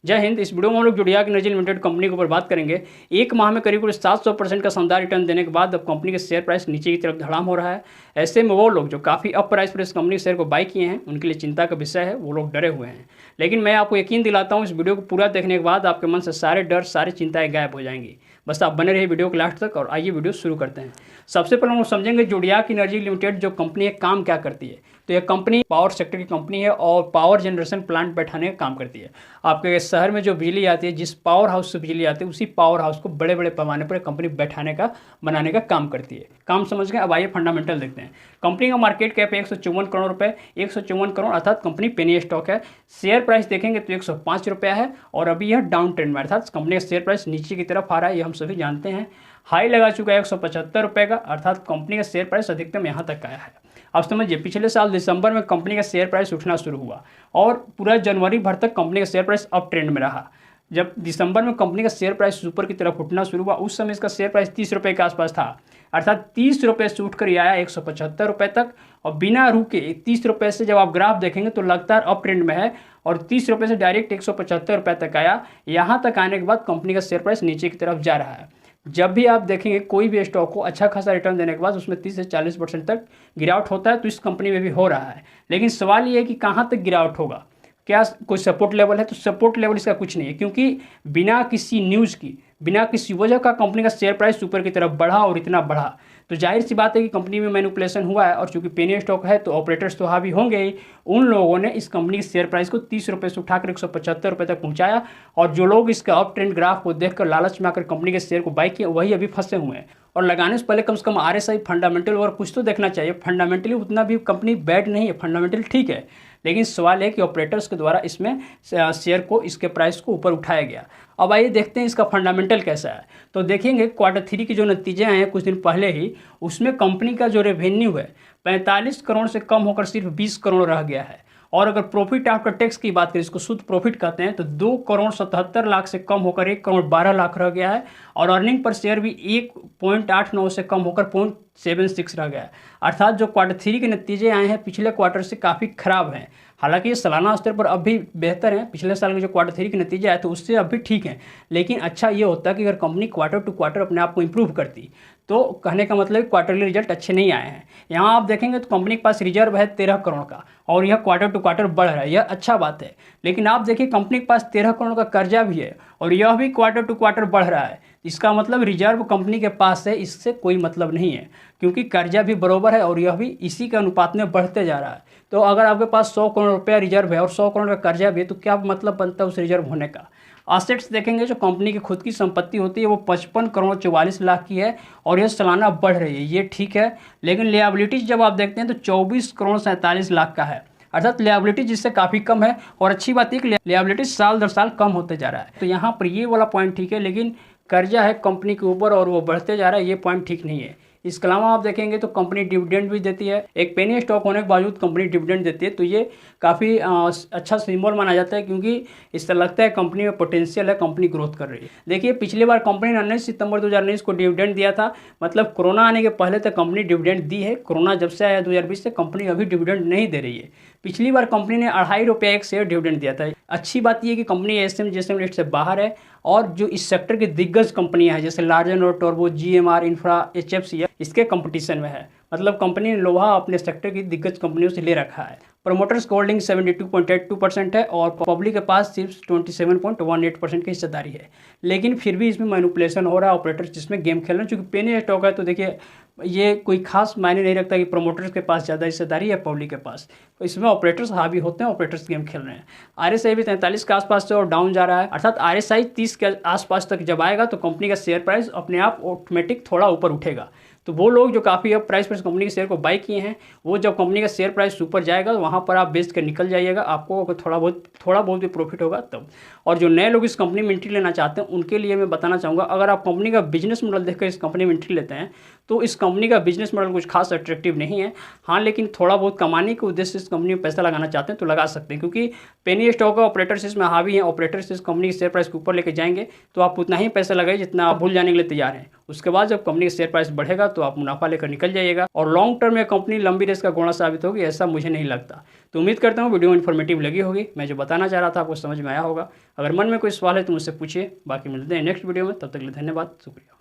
जय हिंद। इस वीडियो में हम लोग जोडियाक एनर्जी लिमिटेड कंपनी के ऊपर बात करेंगे। एक माह में करीब 700% का शानदार रिटर्न देने के बाद अब कंपनी के शेयर प्राइस नीचे की तरफ धड़ाम हो रहा है। ऐसे में वो लोग जो काफ़ी अप प्राइस पर इस कंपनी के शेयर को बाई किए हैं, उनके लिए चिंता का विषय है, वो लोग डरे हुए हैं। लेकिन मैं आपको यकीन दिलाता हूँ, इस वीडियो को पूरा देखने के बाद आपके मन से सारे डर, सारी चिंताएं गायब हो जाएंगी। बस आप बने रहिए वीडियो के लास्ट तक। और आइए वीडियो शुरू करते हैं। सबसे पहले हम लोग समझेंगे जोडियाक एनर्जी लिमिटेड जो कंपनी है काम क्या करती है। तो यह कंपनी पावर सेक्टर की कंपनी है और पावर जनरेशन प्लांट बैठाने का काम करती है। आपके शहर में जो बिजली आती है, जिस पावर हाउस से बिजली आती है, उसी पावर हाउस को बड़े बड़े पैमाने पर कंपनी बैठाने का, बनाने का काम करती है। काम समझ गए। अब आइए फंडामेंटल देखते हैं। कंपनी का मार्केट कैप है 154 करोड़ रुपए, 154 करोड़ अर्थात कंपनी पेनी स्टॉक है। शेयर प्राइस देखेंगे तो 105 रुपया है और अभी यह डाउन ट्रेंड में, अर्थात कंपनी का शेयर प्राइस नीचे की तरफ आ रहा है, ये हम सभी जानते हैं। हाई लगा चुका है 175 रुपये का, अर्थात कंपनी का शेयर प्राइस अधिकतम यहाँ तक आया है। अब समझिए, पिछले साल दिसंबर में कंपनी का शेयर प्राइस उठना शुरू हुआ और पूरा जनवरी भर तक कंपनी का शेयर प्राइस अप ट्रेंड में रहा। जब दिसंबर में कंपनी का शेयर प्राइस ऊपर की तरफ उठना शुरू हुआ, उस समय इसका शेयर प्राइस 30 रुपये के आसपास था, अर्थात 30 रुपये से उठकर ये आया 175 रुपये तक। और बिना रुके 30 रुपये से जब आप ग्राफ देखेंगे तो लगातार अप ट्रेंड में है और 30 रुपये से डायरेक्ट 175 रुपये तक आया। यहाँ तक आने के बाद कंपनी का शेयर प्राइस नीचे की तरफ जा रहा है। जब भी आप देखेंगे कोई भी स्टॉक को अच्छा खासा रिटर्न देने के बाद उसमें 30 से 40% तक गिरावट होता है, तो इस कंपनी में भी हो रहा है। लेकिन सवाल ये है कि कहाँ तक गिरावट होगा, क्या कोई सपोर्ट लेवल है? तो सपोर्ट लेवल इसका कुछ नहीं है, क्योंकि बिना किसी न्यूज़ की, बिना किसी वजह का कंपनी का शेयर प्राइस ऊपर की तरफ बढ़ा और इतना बढ़ा, तो जाहिर सी बात है कि कंपनी में मैनिपुलेशन हुआ है। और चूंकि पेनी स्टॉक है तो ऑपरेटर्स तो हावी होंगे ही। उन लोगों ने इस कंपनी के शेयर प्राइस को 30 रुपये से उठाकर 175 रुपये तक पहुंचाया और जो लोग इसका अप ट्रेंड ग्राफ को देखकर लालच में आकर कंपनी के शेयर को बाई किए, वही अभी फंसे हुए हैं। और लगाने से पहले कम से कम RSI फंडामेंटल और कुछ तो देखना चाहिए। फंडामेंटली उतना भी कंपनी बैड नहीं है, फंडामेंटल ठीक है, लेकिन सवाल है कि ऑपरेटर्स के द्वारा इसमें शेयर को, इसके प्राइस को ऊपर उठाया गया। अब आइए देखते हैं इसका फंडामेंटल कैसा है। तो देखेंगे Q3 के जो नतीजे आए हैं कुछ दिन पहले ही, उसमें कंपनी का जो रेवेन्यू है 45 करोड़ से कम होकर सिर्फ 20 करोड़ रह गया है। और अगर प्रॉफिट आफ्टर टैक्स की बात करें, इसको शुद्ध प्रॉफिट कहते हैं, तो 2 करोड़ 77 लाख से कम होकर 1 करोड़ 12 लाख रह गया है। और अर्निंग पर शेयर भी 1.89 से कम होकर 0.76 रह गया है। अर्थात जो Q3 के नतीजे आए हैं पिछले क्वार्टर से काफ़ी खराब हैं। हालांकि ये सालाना स्तर पर अब भी बेहतर है। पिछले साल के जो Q3 के नतीजे आए थे उससे अब भी ठीक है, लेकिन अच्छा ये होता कि अगर कंपनी क्वार्टर टू क्वार्टर अपने आप को इम्प्रूव करती, तो कहने का मतलब क्वार्टरली रिजल्ट अच्छे नहीं आए हैं। यहाँ आप देखेंगे तो कंपनी के पास रिजर्व है 13 करोड़ का और यह क्वार्टर टू क्वार्टर बढ़ रहा है, यह अच्छा बात है। लेकिन आप देखिए कंपनी के पास 13 करोड़ का कर्जा भी है और यह भी क्वार्टर टू क्वार्टर बढ़ रहा है। इसका मतलब रिजर्व कंपनी के पास है, इससे कोई मतलब नहीं है, क्योंकि कर्जा भी बराबर है और यह भी इसी के अनुपात में बढ़ते जा रहा है। तो अगर आपके पास 100 करोड़ रुपया रिजर्व है और 100 करोड़ का कर्जा भी है, तो क्या मतलब बनता है उस रिजर्व होने का? असेट्स देखेंगे, जो कंपनी की खुद की संपत्ति होती है वो 55 करोड़ 44 लाख की है और यह सालाना बढ़ रही है, ये ठीक है। लेकिन लियाबिलिटीज जब आप देखते हैं तो 24 करोड़ 47 लाख का है, अर्थात लियाबिलिटी जिससे काफ़ी कम है। और अच्छी बात है कि लियाबिलिटी साल दर साल कम होते जा रहा है, तो यहाँ पर ये वाला पॉइंट ठीक है। लेकिन कर्जा है कंपनी के ऊपर और वो बढ़ते जा रहा है, ये पॉइंट ठीक नहीं है। इसके अलावा आप देखेंगे तो कंपनी डिविडेंड भी देती है। एक पेनी स्टॉक होने के बावजूद कंपनी डिविडेंड देती है, तो ये काफ़ी अच्छा सिंबल माना जाता है, क्योंकि इससे लगता है कंपनी में पोटेंशियल है, कंपनी ग्रोथ कर रही है। देखिए पिछली बार कंपनी ने 19 सितंबर 2019 को डिविडेंड दिया था, मतलब कोरोना आने के पहले तक कंपनी डिविडेंड दी है। कोरोना जब से आया 2020 से कंपनी अभी डिविडेंड नहीं दे रही है। पिछली बार कंपनी ने 2.5 रुपये एक शेयर डिविडेंड दिया था। अच्छी बात यह कि कंपनी एसएम जेएसएम लिस्ट से बाहर है और जो इस सेक्टर की दिग्गज कंपनियां हैं जैसे लार्जन और टर्बो, GMR इंफ्रा, HFCL इसके कंपटीशन में है। मतलब कंपनी ने लोहा अपने सेक्टर की दिग्गज कंपनियों से ले रखा है। प्रमोटर्स की होल्डिंग 72.82% है और पब्लिक के पास सिर्फ 27.18% की हिस्सेदारी है। लेकिन फिर भी इसमें मैनिपुलेशन हो रहा है, ऑपरेटर्स जिसमें गेम खेल रहे हैं। चूँकि पेनी स्टॉक है तो देखिए ये कोई खास मायने नहीं रखता कि प्रमोटर्स के पास ज़्यादा हिस्सेदारी है पब्लिक के पास, तो इसमें ऑपरेटर्स हावी होते हैं, ऑपरेटर्स गेम खेल रहे हैं। RSI भी 43 के आसपास से और डाउन जा रहा है, अर्थात RSI 30 के आसपास तक जब आएगा तो कंपनी का शेयर प्राइस अपने आप ऑटोमेटिक थोड़ा ऊपर उठेगा। तो वो लोग जो काफ़ी अप प्राइस पर कंपनी के शेयर को बाई किए हैं, वो जब कंपनी का शेयर प्राइस ऊपर जाएगा तो वहाँ पर आप बेच कर निकल जाइएगा। आपको अगर थोड़ा बहुत भी प्रॉफिट होगा तब। और जो नए लोग इस कंपनी में एंट्री लेना चाहते हैं उनके लिए मैं बताना चाहूँगा, अगर आप कंपनी का बिजनेस मॉडल देखकर इस कंपनी में एंट्री लेते हैं तो इस कंपनी का बिजनेस मॉडल कुछ खास अट्रैक्टिव नहीं है। हाँ, लेकिन थोड़ा बहुत कमाने के उद्देश्य से इस कंपनी में पैसा लगाना चाहते हैं तो लगा सकते हैं, क्योंकि पेनी स्टॉक का ऑपरेटर्स इसमें हावी हैं। ऑपरेटर्स इस कंपनी के शेयर प्राइस को ऊपर लेके जाएंगे तो आप उतना ही पैसा लगाइए जितना आप भूल जाने के लिए तैयार हैं। उसके बाद जब कंपनी का शेयर प्राइस बढ़ेगा तो आप मुनाफा लेकर निकल जाइएगा, और लॉन्ग टर्म में कंपनी लंबी रेस का घोड़ा साबित होगी, ऐसा मुझे नहीं लगता। तो उम्मीद करता हूँ वीडियो इन्फॉर्मेटिव लगी होगी। मैं जो बताना चाह रहा था आपको समझ में आया होगा। अगर मन में कोई सवाल है तो मुझसे पूछिए। बाकी मिलते हैं नेक्स्ट वीडियो में, तब तक के लिए धन्यवाद, शुक्रिया।